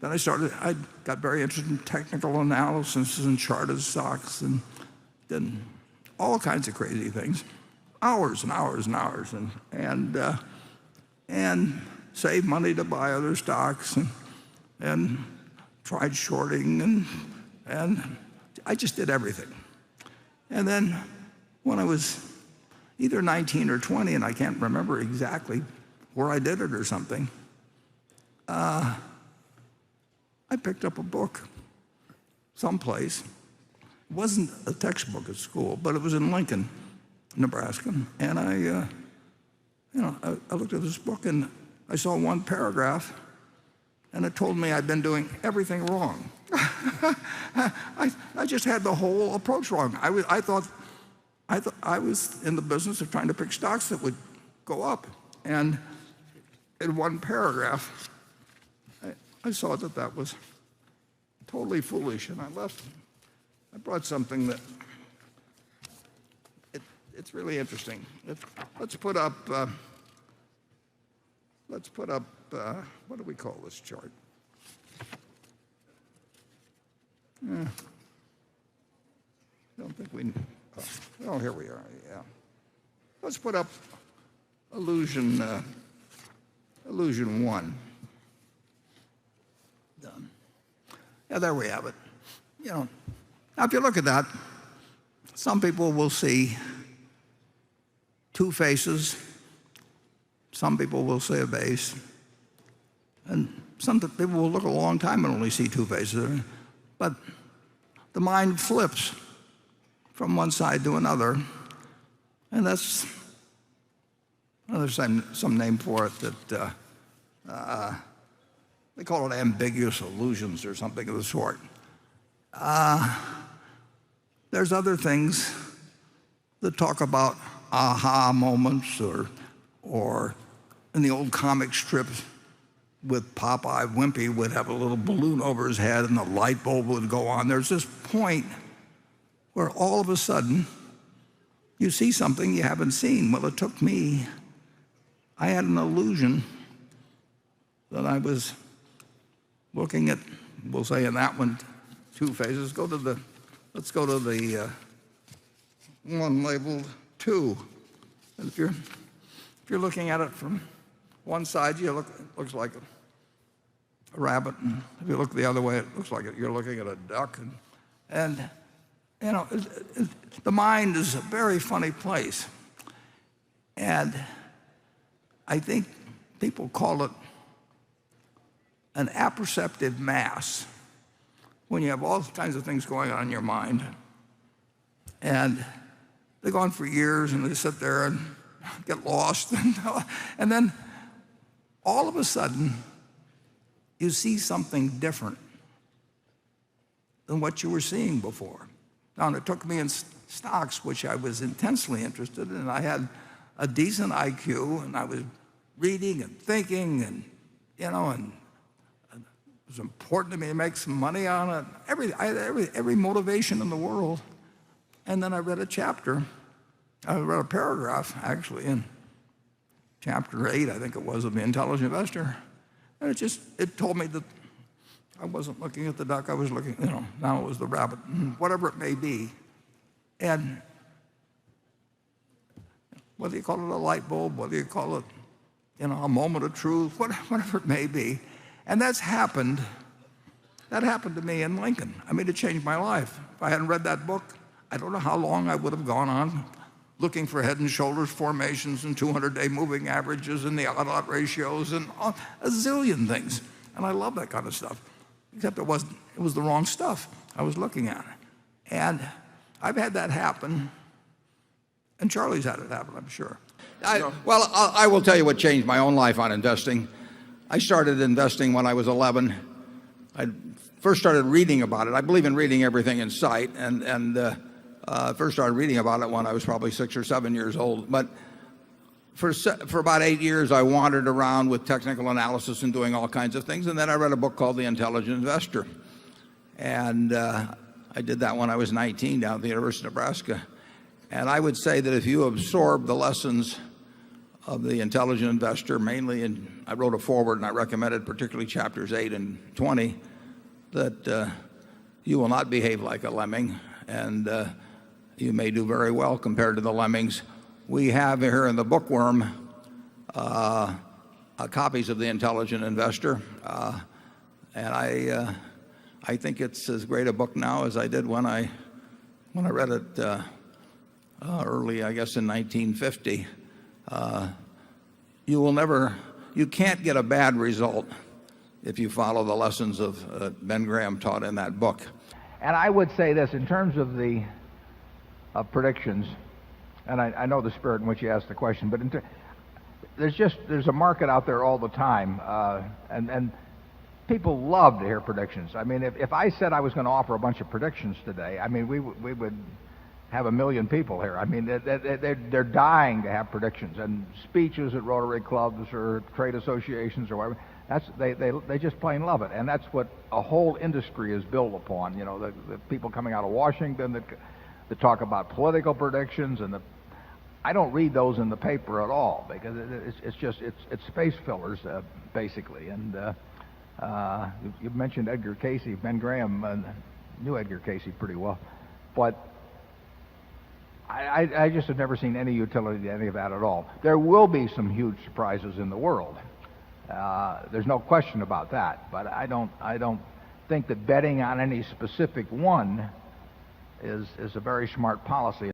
then I got very interested in technical analysis and charted stocks and did all kinds of crazy things, hours and hours and hours, and saved money to buy other stocks and tried shorting and I just did everything. And then when I was either 19 or 20, and I can't remember exactly where I did it or something, I picked up a book someplace. It wasn't a textbook at school, but it was in Lincoln, Nebraska. And I looked at this book and I saw one paragraph, and it told me I'd been doing everything wrong. I just had the whole approach wrong. I thought I was in the business of trying to pick stocks that would go up, and in one paragraph, I saw that was totally foolish, and I left. I brought something that it's really interesting. Let's put up. What do we call this chart? I don't think we. Oh, here we are. Yeah. Let's put up illusion 1. Done. Yeah, there we have it. Now if you look at that, some people will see two faces. Some people will see a base. And some people will look a long time and only see two faces. But the mind flips from one side to another. And there's some name for it that they call it ambiguous illusions or something of the sort. There's other things that talk about aha moments, or in the old comic strips with Popeye, Wimpy would have a little balloon over his head and the light bulb would go on. There's this point where all of a sudden you see something you haven't seen. Well, it took me, I had an illusion that I was looking at, we'll say in that one, two phases. Let's go to the one labeled 2. And if you're looking at it from one side, it looks like a rabbit, and if you look the other way, it looks like you're looking at a duck. And the mind is a very funny place, and I think people call it an apperceptive mass when you have all kinds of things going on in your mind, and they go on for years, and they sit there and get lost, and then all of a sudden you see something different than what you were seeing before. Now, it took me in stocks, which I was intensely interested in. I had a decent IQ, and I was reading and thinking, and it was important to me to make some money on it. I had every motivation in the world. And then I read a paragraph, actually, in chapter 8, I think it was, of The Intelligent Investor. And it told me that I wasn't looking at the duck, I was looking, now it was the rabbit, whatever it may be. And whether you call it a light bulb, whether you call it, a moment of truth, whatever it may be. And that happened to me in Lincoln. I mean, it changed my life. If I hadn't read that book, I don't know how long I would have gone on looking for head and shoulders formations and 200-day moving averages and the odd-lot ratios and a zillion things. And I love that kind of stuff, except it was the wrong stuff I was looking at. And I've had that happen, and Charlie's had it happen, I'm sure. I will tell you what changed my own life on investing. I started investing when I was 11. I first started reading about it. I believe in reading everything in sight, and first started reading about it when I was probably 6 or 7 years old. But for about 8 years, I wandered around with technical analysis and doing all kinds of things. And then I read a book called The Intelligent Investor. And I did that when I was 19 down at the University of Nebraska. And I would say that if you absorb the lessons of The Intelligent Investor, mainly, and I wrote a foreword and I recommended particularly chapters 8 and 20, that you will not behave like a lemming, and you may do very well compared to the lemmings. We have here in the bookworm copies of The Intelligent Investor, and I think it's as great a book now as I did when I read it early, I guess, in 1950. You can't get a bad result if you follow the lessons of Ben Graham taught in that book. And I would say this in terms of the predictions, and I know the spirit in which you asked the question, but there's a market out there all the time, and people love to hear predictions. I mean, if I said I was going to offer a bunch of predictions today, I mean, we would have 1 million people here. I mean, they're dying to have predictions, and speeches at Rotary clubs or trade associations or whatever. They just plain love it, and that's what a whole industry is built upon. You know, the people coming out of Washington that talk about political predictions, and I don't read those in the paper at all, because it's space fillers basically. And you mentioned Edgar Casey. Ben Graham knew Edgar Casey pretty well, but I just have never seen any utility to any of that at all. There will be some huge surprises in the world. There's no question about that. But I don't think that betting on any specific one is a very smart policy.